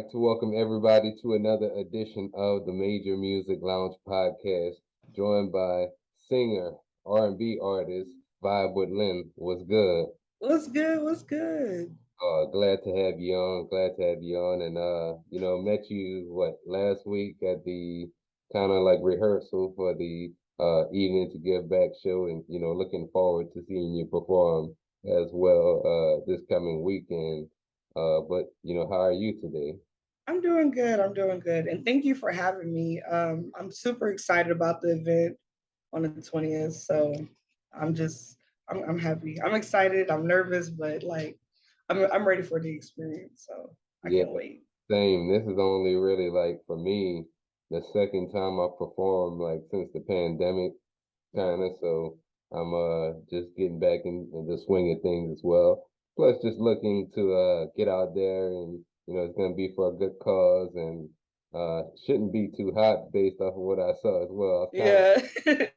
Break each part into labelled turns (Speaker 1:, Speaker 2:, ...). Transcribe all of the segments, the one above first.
Speaker 1: like to welcome everybody to another edition of the Major Music Lounge podcast, joined by singer, R&B artist, Vibe with Lynn. What's good?
Speaker 2: What's good? What's good?
Speaker 1: Glad to have you on. Glad to have you on. And met you last week at the kind of like rehearsal for the Evening to Give Back show, and looking forward to seeing you perform as well this coming weekend. But how are you today?
Speaker 2: I'm doing good. I'm doing good. And thank you for having me. I'm super excited about the event on the 20th. So I'm just I'm happy. I'm excited. I'm nervous, but like I'm ready for the experience. So I
Speaker 1: Yeah,
Speaker 2: can't wait.
Speaker 1: same. This is only really like for me the second time I performed like since the pandemic kind of. So I'm just getting back in the swing of things as well. Plus, just looking to get out there, and it's gonna be for a good cause, and shouldn't be too hot based off of what I saw as well. I was kind of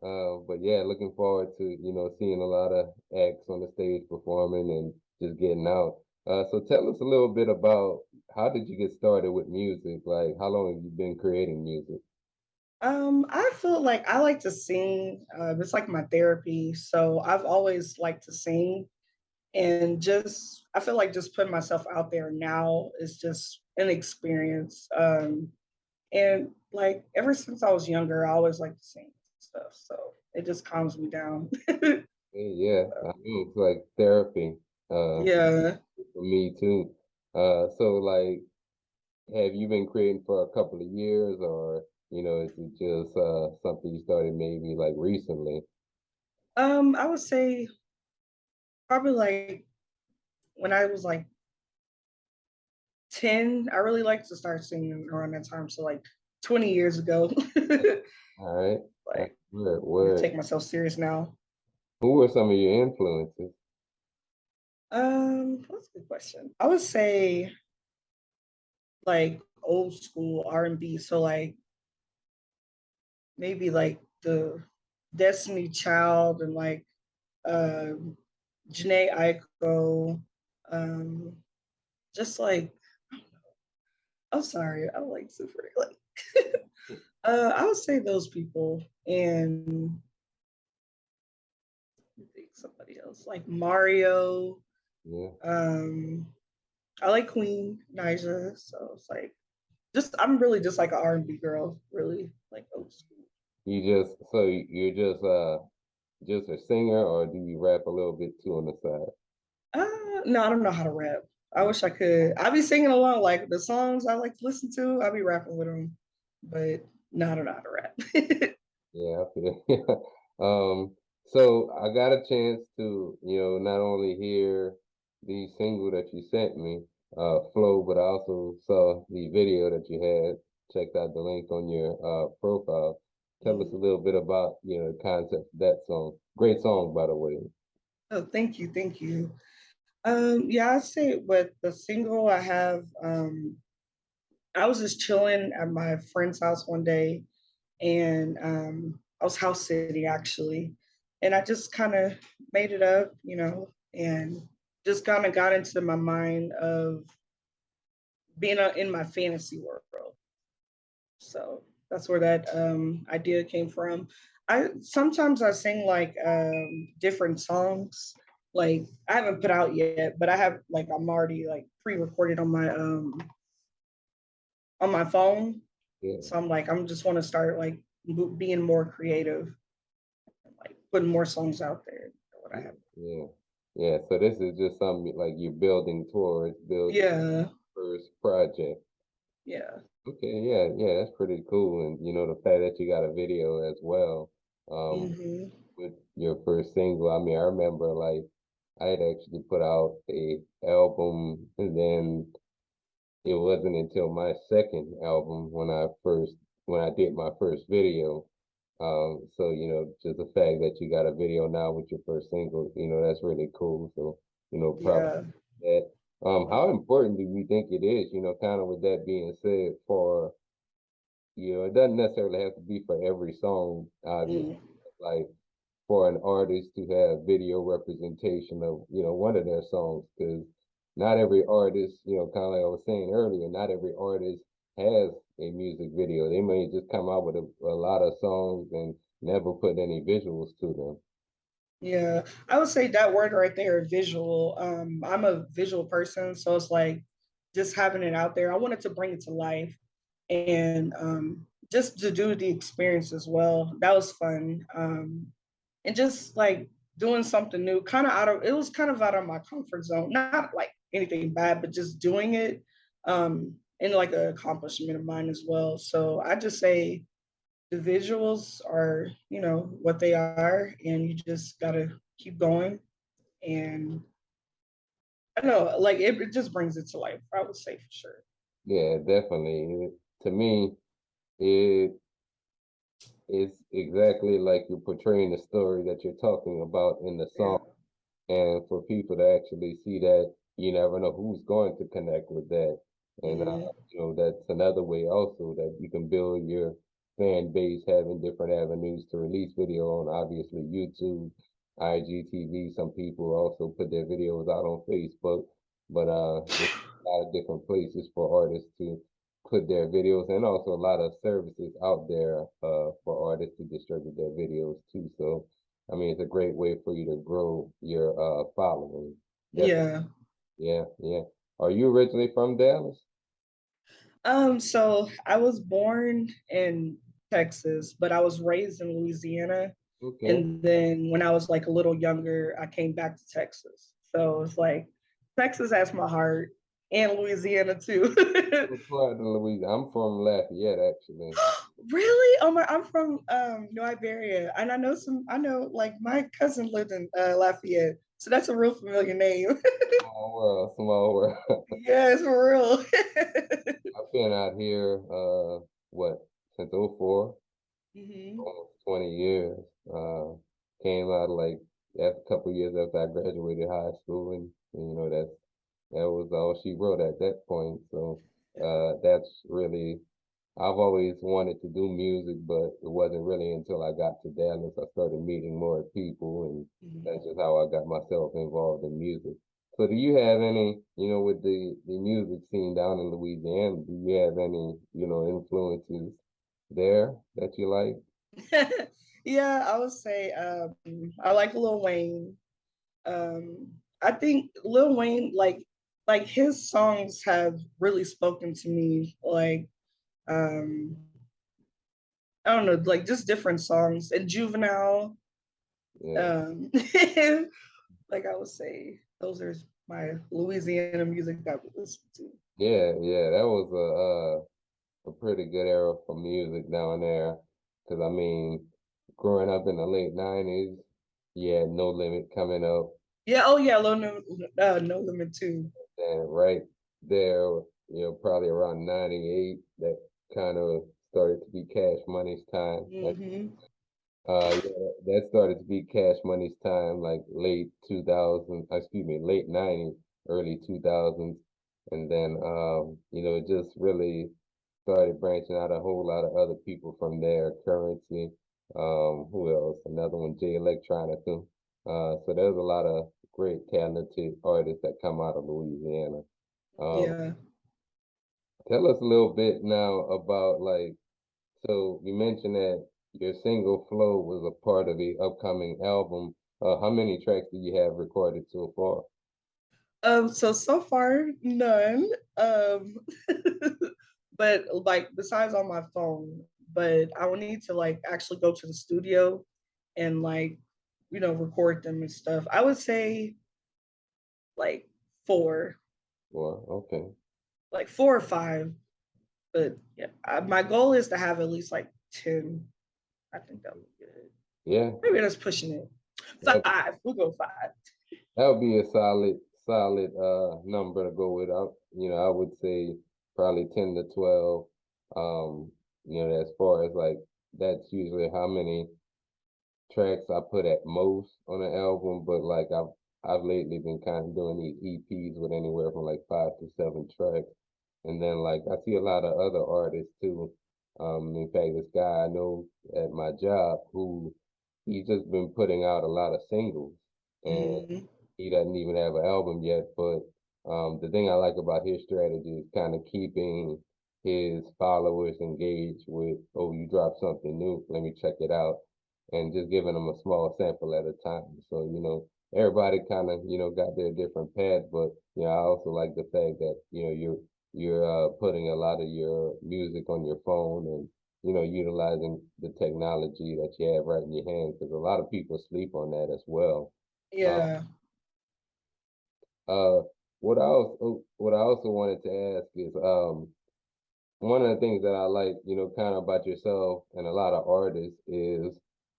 Speaker 2: Yeah.
Speaker 1: but yeah, looking forward to, seeing a lot of acts on the stage performing and just getting out. So tell us a little bit about how did you get started with music? Like, how long have you been creating music?
Speaker 2: I feel like I like to sing. It's like my therapy. So I've always liked to sing. And just I feel like just putting myself out there now is just an experience. And like ever since I was younger, I always like to sing stuff. So it just calms me down.
Speaker 1: Yeah, I know it's like therapy,
Speaker 2: Yeah.
Speaker 1: for me too. So like, have you been creating for a couple of years, or, is it just something you started maybe like recently?
Speaker 2: I would say probably like when I was like 10, I really liked to start singing around that time. So like 20 years ago.
Speaker 1: All right. That's
Speaker 2: Like
Speaker 1: good.
Speaker 2: I take myself serious now.
Speaker 1: Who were some of your influences?
Speaker 2: That's a good question. I would say like old school R&B. So like maybe like the Destiny Child and like um Janae Aiko. Um just like I'm sorry, I'm like super like I would say those people and I think somebody else like Mario.
Speaker 1: Yeah.
Speaker 2: Um I like Queen Nija, so it's like just I'm really just like an R&B girl, really like old school.
Speaker 1: You're just a singer, or do you rap a little bit too on the side?
Speaker 2: No, I don't know how to rap. I wish I could. I be singing along like the songs I like to listen to. I be rapping with them, but no, I don't know how to rap.
Speaker 1: Yeah, I feel. So I got a chance to, not only hear the single that you sent me, Flow, but I also saw the video that you had. Checked out the link on your profile. Tell us a
Speaker 2: Mm.
Speaker 1: little bit about, the concept of that song. Great song, by the way.
Speaker 2: Oh, thank you, thank you. Yeah, I'd say with the single I have, I was just chilling at my friend's house one day, and I was house sitting actually, and I just kind of made it up, and just kind of got into my mind of being in my fantasy world. So that's where that idea came from. I sometimes I sing like different songs. Like I haven't put out yet, but I have like I'm already like pre-recorded on my phone.
Speaker 1: Yeah.
Speaker 2: So I'm like I'm just want to start like being more creative, and, like putting more songs out there. What I
Speaker 1: Yeah.
Speaker 2: have.
Speaker 1: Yeah. Yeah. So this is just something like you're building towards, building
Speaker 2: Yeah,
Speaker 1: first project.
Speaker 2: yeah.
Speaker 1: Okay, yeah, yeah, that's pretty cool. And the fact that you got a video as well, um,
Speaker 2: Hmm.
Speaker 1: with your first single. I mean, I remember like I had actually put out a album, and then it wasn't until my second album when I did my first video. So just the fact that you got a video now with your first single, that's really cool. So, proud of
Speaker 2: Yeah.
Speaker 1: that. How important do you think it is, kind of with that being said, for it doesn't necessarily have to be for every song, obviously.
Speaker 2: Mm.
Speaker 1: Like for an artist to have video representation of, one of their songs, because not every artist, kind of like I was saying earlier, not every artist has a music video. They may just come out with a lot of songs and never put any visuals to them.
Speaker 2: Yeah, I would say that word right there, visual. I'm a visual person, so it's like just having it out there. I wanted to bring it to life and just to do the experience as well. That was fun. And just like doing something new, kind of out of it was kind of out of my comfort zone. Not like anything bad, but just doing it and like an accomplishment of mine as well. So I just say the visuals are, what they are, and you just gotta keep going. And I don't know, like it just brings it to life, I would say for sure.
Speaker 1: Yeah, definitely. To me, it is exactly like you're portraying the story that you're talking about in the
Speaker 2: Yeah.
Speaker 1: song. And for people to actually see that, you never know who's going to connect with that. And,
Speaker 2: Hmm.
Speaker 1: that's another way also that you can build your fan base, having different avenues to release video on, obviously YouTube, IGTV. Some people also put their videos out on Facebook, but there's a lot of different places for artists to put their videos, and also a lot of services out there for artists to distribute their videos too. So I mean, it's a great way for you to grow your following. Definitely.
Speaker 2: Yeah.
Speaker 1: Yeah, yeah. Are you originally from Dallas?
Speaker 2: So I was born in Texas, but I was raised in Louisiana.
Speaker 1: Okay.
Speaker 2: And then when I was like a little younger, I came back to Texas. So it's like Texas has my heart and Louisiana too.
Speaker 1: What part of Louisiana? I'm from Lafayette, actually.
Speaker 2: Really? Oh my, I'm from New Iberia, and I know like my cousin lived in Lafayette, so that's a real familiar name.
Speaker 1: Small world, small world.
Speaker 2: Yes, for real.
Speaker 1: I've been out here, what, since '04,
Speaker 2: Hmm.
Speaker 1: almost 20 years. Uh, Came out like after a couple of years after I graduated high school, and that was all she wrote at that point. So that's really I've always wanted to do music, but it wasn't really until I got to Dallas I started meeting more people, and
Speaker 2: Hmm.
Speaker 1: that's just how I got myself involved in music. So, do you have any, with the music scene down in Louisiana, do you have any, influences there that you like?
Speaker 2: Yeah, I would say I like Lil Wayne. I think Lil Wayne, like his songs have really spoken to me. Like um, I don't know, like just different songs. And Juvenile,
Speaker 1: Yeah,
Speaker 2: um, like I would say, those are my Louisiana music that I would listen to.
Speaker 1: yeah, yeah. That was a pretty good era for music down there, because I mean, growing up in the late '90s, you had No Limit coming up.
Speaker 2: Yeah, oh yeah, No Limit too.
Speaker 1: And right there, probably around 98, that kind of started to be Cash Money's time.
Speaker 2: Hmm.
Speaker 1: Yeah, that started to be Cash Money's time, like late 2000, excuse me, late '90s, early 2000s. And then, it just really started branching out a whole lot of other people from there. Currency, who else? Another one, Jay Electronica. So there's a lot of great talented artists that come out of Louisiana. Um,
Speaker 2: Yeah.
Speaker 1: Tell us a little bit now about like, so you mentioned that your single Flow was a part of the upcoming album. How many tracks do you have recorded so far?
Speaker 2: So far none. But like besides on my phone, but I will need to like actually go to the studio and like, record them and stuff. I would say like four,
Speaker 1: Well, okay.
Speaker 2: like 4 or 5. But yeah, my goal is to have at least like 10. I think that would be good.
Speaker 1: Yeah,
Speaker 2: Maybe that's pushing it.
Speaker 1: that
Speaker 2: 5. We'll go 5.
Speaker 1: that would be a solid number to go with. I would say probably 10 to 12. As far as like that's usually how many tracks I put at most on an album, but like I've lately been kind of doing these EPs with anywhere from like 5 to 7 tracks. And then like I see a lot of other artists too. In fact, this guy I know at my job who he's just been putting out a lot of singles, and
Speaker 2: Mm-hmm.
Speaker 1: he doesn't even have an album yet, but The thing I like about his strategy is kind of keeping his followers engaged with, oh, you dropped something new, let me check it out, and just giving them a small sample at a time. So, everybody kind of, got their different path, but I also like the fact that, you're putting a lot of your music on your phone and utilizing the technology that you have right in your hand because a lot of people sleep on that as well. Uh,
Speaker 2: Yeah.
Speaker 1: uh, what I also wanted to ask is one of the things that I like, kind of about yourself and a lot of artists is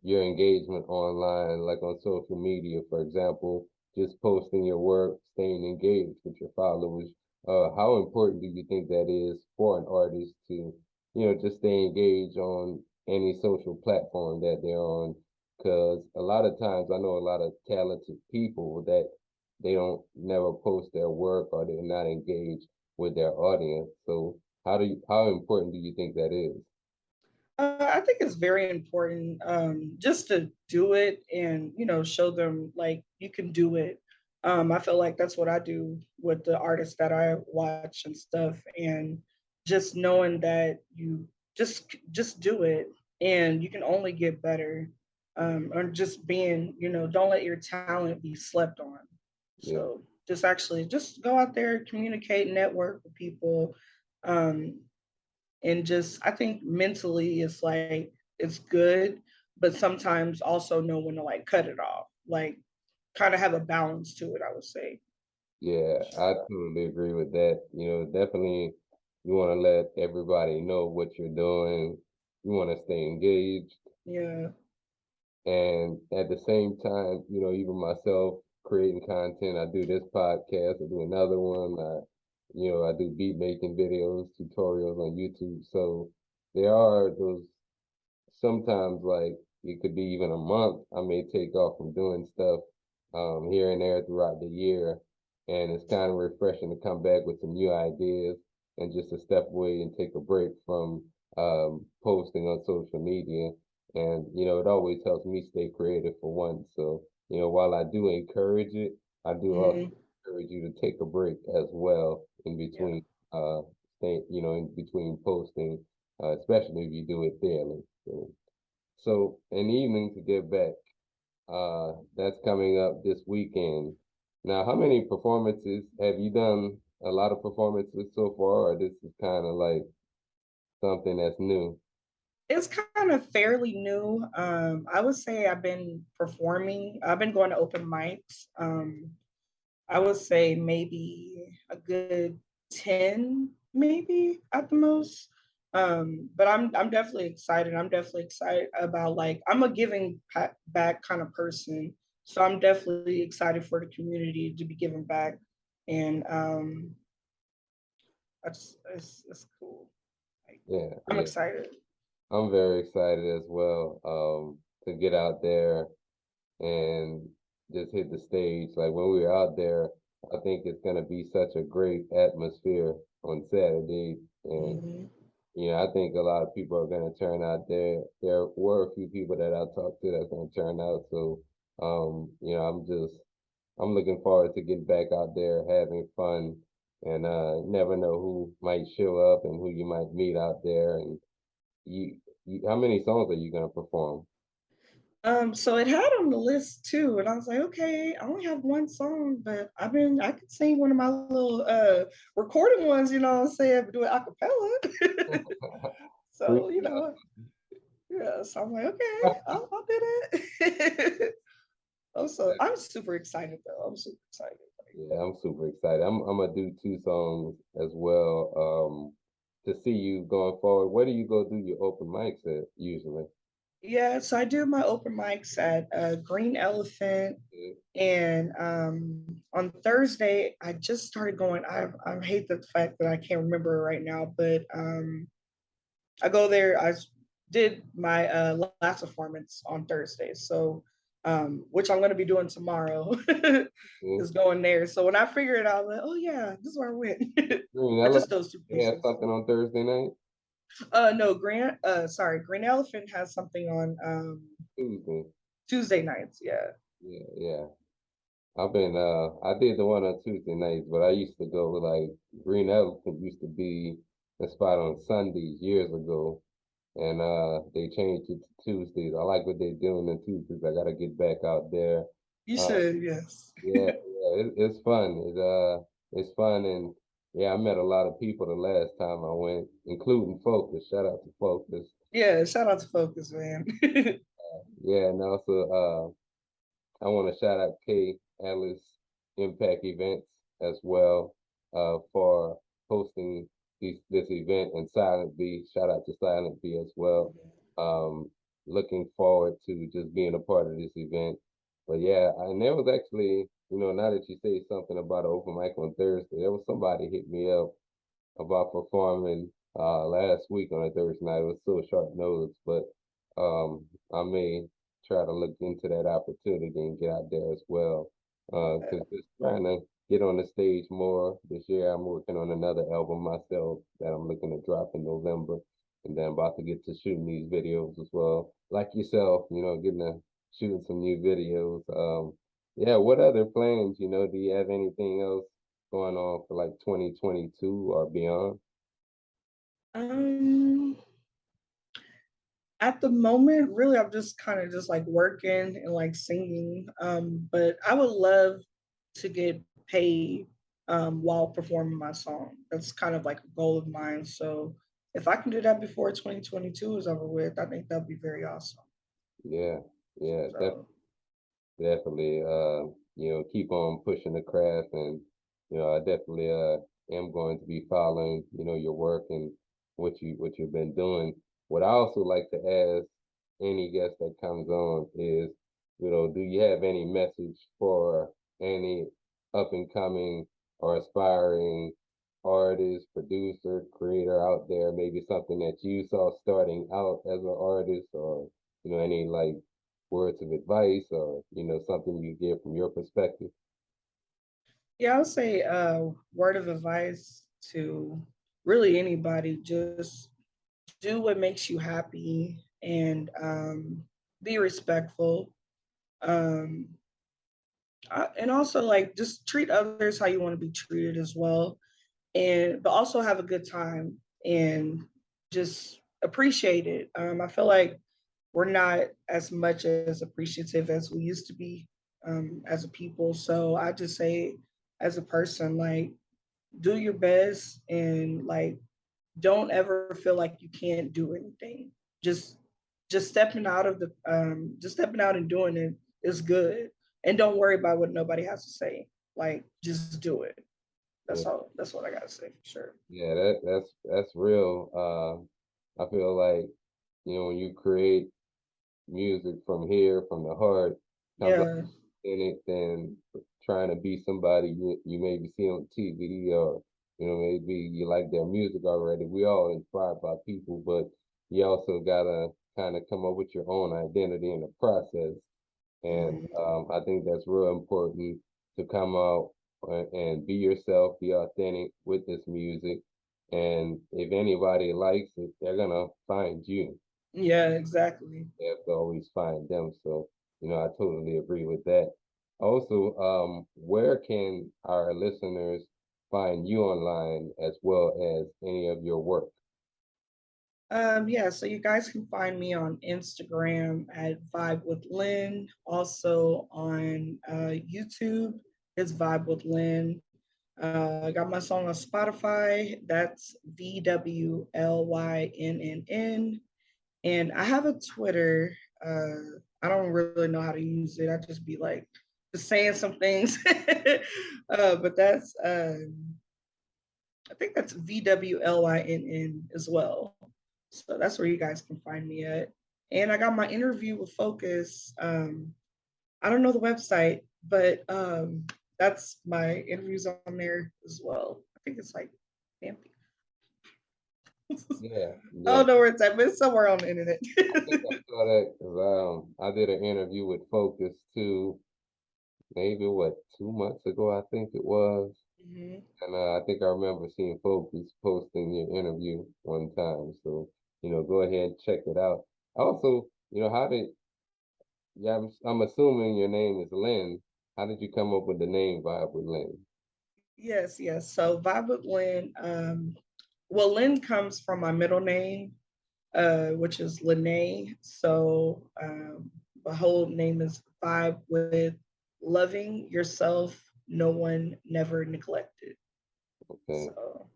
Speaker 1: your engagement online, like on social media, for example, just posting your work, staying engaged with your followers. How important do you think that is for an artist to, just stay engaged on any social platform that they're on? Because a lot of times I know a lot of talented people that they don't never post their work or they're not engaged with their audience. So how important do you think that is?
Speaker 2: I think it's very important just to do it and show them like you can do it. I feel like that's what I do with the artists that I watch and stuff, and just knowing that you just do it and you can only get better. Or just being, don't let your talent be slept on.
Speaker 1: Yeah,
Speaker 2: So just actually just go out there, communicate, network with people. Um, and just I think mentally it's like it's good, but sometimes also know when to like cut it off, like kind of have a balance to it, I would say.
Speaker 1: yeah, I totally agree with that. Definitely you want to let everybody know what you're doing. You want to stay engaged.
Speaker 2: Yeah.
Speaker 1: And at the same time, even myself creating content, I do this podcast, I do another one. I do beat making videos, tutorials on YouTube. So there are those sometimes like it could be even a month I may take off from doing stuff here and there throughout the year. And it's kind of refreshing to come back with some new ideas and just to step away and take a break from posting on social media. And, it always helps me stay creative for one. So, while I do encourage it, I do also
Speaker 2: Hmm.
Speaker 1: encourage you to take a break as well in
Speaker 2: Yeah.
Speaker 1: between in between posting, especially if you do it daily. So an evening to get back, that's coming up this weekend. Now, how many performances have you done? A lot of performances so far, or this is kind of like something that's new?
Speaker 2: It's kind of fairly new. I would say I've been performing, I've been going to open mics. I would say maybe a good 10, maybe at the most. But I'm definitely excited. I'm definitely excited about like I'm a giving back kind of person. So I'm definitely excited for the community to be giving back. And it's cool. Like,
Speaker 1: Yeah,
Speaker 2: I'm
Speaker 1: yeah.
Speaker 2: excited.
Speaker 1: I'm very excited as well, to get out there and just hit the stage. Like when we were out there, I think it's gonna be such a great atmosphere on Saturday. And
Speaker 2: Hmm.
Speaker 1: I think a lot of people are going to turn out there. There were a few people that I talked to that's going to turn out. So, I'm looking forward to getting back out there, having fun, and never know who might show up and who you might meet out there. And how many songs are you going to perform?
Speaker 2: So it had on the list too, and I was like, okay, I only have one song, but I could sing one of my little recorded ones, you know what I'm saying, but do it a cappella.
Speaker 1: Free.
Speaker 2: So, yeah, so I'm like, okay, I'll do that. I'm super excited though. I'm super excited.
Speaker 1: Yeah, I'm super excited. I'm gonna do two songs as well. To see you going forward. Where do you go do your open mics at usually?
Speaker 2: Yeah, so I do my open mics at Green Elephant,
Speaker 1: Yeah.
Speaker 2: and on Thursday I just started going. I hate the fact that I can't remember right now, but I go there. Did my last performance on Thursday, so which I'm going to be doing tomorrow
Speaker 1: Yeah.
Speaker 2: is going there. So when I figured it out, I'm like, oh yeah, this is where I went
Speaker 1: Green
Speaker 2: for just
Speaker 1: Elephant
Speaker 2: those two
Speaker 1: has
Speaker 2: pieces.
Speaker 1: something on Thursday night?
Speaker 2: No, Green Elephant has something on
Speaker 1: Tuesday.
Speaker 2: Tuesday nights. Yeah.
Speaker 1: Yeah, yeah. I did the one on Tuesday nights, but I used to go like Green Elephant used to be a spot on Sundays years ago, and they changed it to Tuesdays. I like what they're doing on Tuesdays. I gotta get back out there.
Speaker 2: You
Speaker 1: Uh,
Speaker 2: should, yes.
Speaker 1: it's fun. It's fun, and yeah, I met a lot of people the last time I went, including Focus. Shout out to Focus.
Speaker 2: Yeah, shout out to Focus, man.
Speaker 1: Yeah, and also I want to shout out Kay Ellis Impact Events as well for hosting this event, and Silent B. Shout out to Silent B as well. Um, Looking forward to just being a part of this event. But yeah, and there was actually, now that you say something about an open mic on Thursday, there was somebody hit me up about performing last week on a Thursday night. It was so short notice, but I may try to look into that opportunity and get out there as well. Because just trying to get on the stage more this year. I'm working on another album myself that I'm looking to drop in November, and then about to get to shooting these videos as well. Like yourself, getting to shooting some new videos. Yeah, what other plans? Do you have anything else going on for like 2022 or beyond?
Speaker 2: um, at the moment, really, I'm just kind of just like working and like singing. But I would love to get paid while performing my song. That's kind of like a goal of mine. So if I can do that before 2022 is over with, I think that'd be very awesome.
Speaker 1: Yeah, yeah,
Speaker 2: So
Speaker 1: definitely. Keep on pushing the craft, and I definitely am going to be following, your work and what you've been doing. What I also like to ask any guest that comes on is, do you have any message for any up and coming or aspiring artist, producer, creator out there? Maybe something that you saw starting out as an artist, or any like words of advice, or something you get from your perspective.
Speaker 2: yeah, I would say word of advice to really anybody, just do what makes you happy and be respectful. Um, and also like just treat others how you want to be treated as well, and but also have a good time and just appreciate it. I feel like we're not as much as appreciative as we used to be as a people. So I just say, as a person, like do your best and like don't ever feel like you can't do anything. Just just stepping out and doing it is good. And don't worry about what nobody has to say. Like just do it.
Speaker 1: Yeah,
Speaker 2: That's all. That's what I gotta say for sure.
Speaker 1: yeah, that's real. I feel like when you create music from here, from the heart, comes out
Speaker 2: Yeah.
Speaker 1: in it than trying to be somebody you maybe see on TV, or maybe you like their music already. We all inspired by people, but you also gotta kind of come up with your own identity in the process. And
Speaker 2: Mhm.
Speaker 1: I think that's real important to come out and be yourself, be authentic with this music. And if anybody likes it, they're gonna find you.
Speaker 2: Yeah, exactly.
Speaker 1: They have to always find them. So, I totally agree with that. Also, where can our listeners find you online as well as any of your work?
Speaker 2: Yeah, so you guys can find me on Instagram at Vibe with Lynn. Also on YouTube, it's Vibe with Lynn. I got my song on Spotify. That's VWLYNNN. And I have a Twitter. I don't really know how to use it. I just be like just saying some things. But that's I think that's VWLYNN as well. So that's where you guys can find me at. And I got my interview with Focus. I don't know the website, but that's my interviews on there as well. I think it's like Vampy.
Speaker 1: Yeah,
Speaker 2: I
Speaker 1: yeah.
Speaker 2: don't know where it's at, but it's somewhere on the internet.
Speaker 1: I think I saw that 'cause I did an interview with Focus too, maybe what, 2 months ago, I think it was.
Speaker 2: Mhm.
Speaker 1: And I think I remember seeing Focus posting your interview one time. So, go ahead and check it out. Also, how did, yeah, I'm assuming your name is Lynn. How did you come up with the name Vibe with Lynn?
Speaker 2: Yes, yes. So Vibe with Lynn. Well, Lynn comes from my middle name, which is Lene. So the whole name is Vibe with Loving Yourself, No One Never Neglected.
Speaker 1: Okay.
Speaker 2: So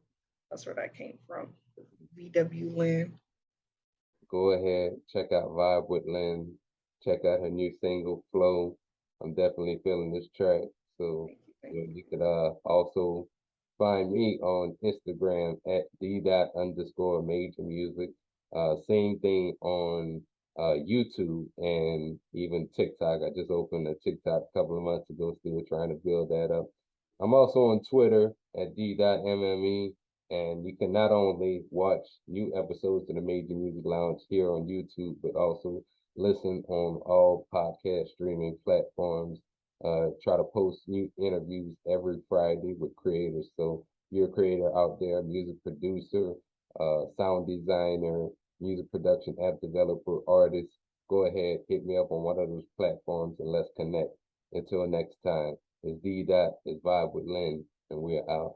Speaker 2: that's where that came from. VW Lynn.
Speaker 1: Go ahead, check out Vibe with Lynn. Check out her new single Flow. I'm definitely feeling this track. So
Speaker 2: Thank you, thank
Speaker 1: you, know,
Speaker 2: you.
Speaker 1: you could also find me on Instagram at D Dot underscore major music. Same thing on YouTube and even TikTok. I just opened a TikTok a couple of months ago, still trying to build that up. I'm also on Twitter at D.mme. And you can not only watch new episodes of the Major Music Lounge here on YouTube, but also listen on all podcast streaming platforms. Try to post new interviews every Friday with creators. So if you're a creator out there, music producer, sound designer, music production app developer, artist, go ahead, hit me up on one of those platforms and let's connect. Until next time, it's D Dot, it's Vibe with Lynn, and we're out.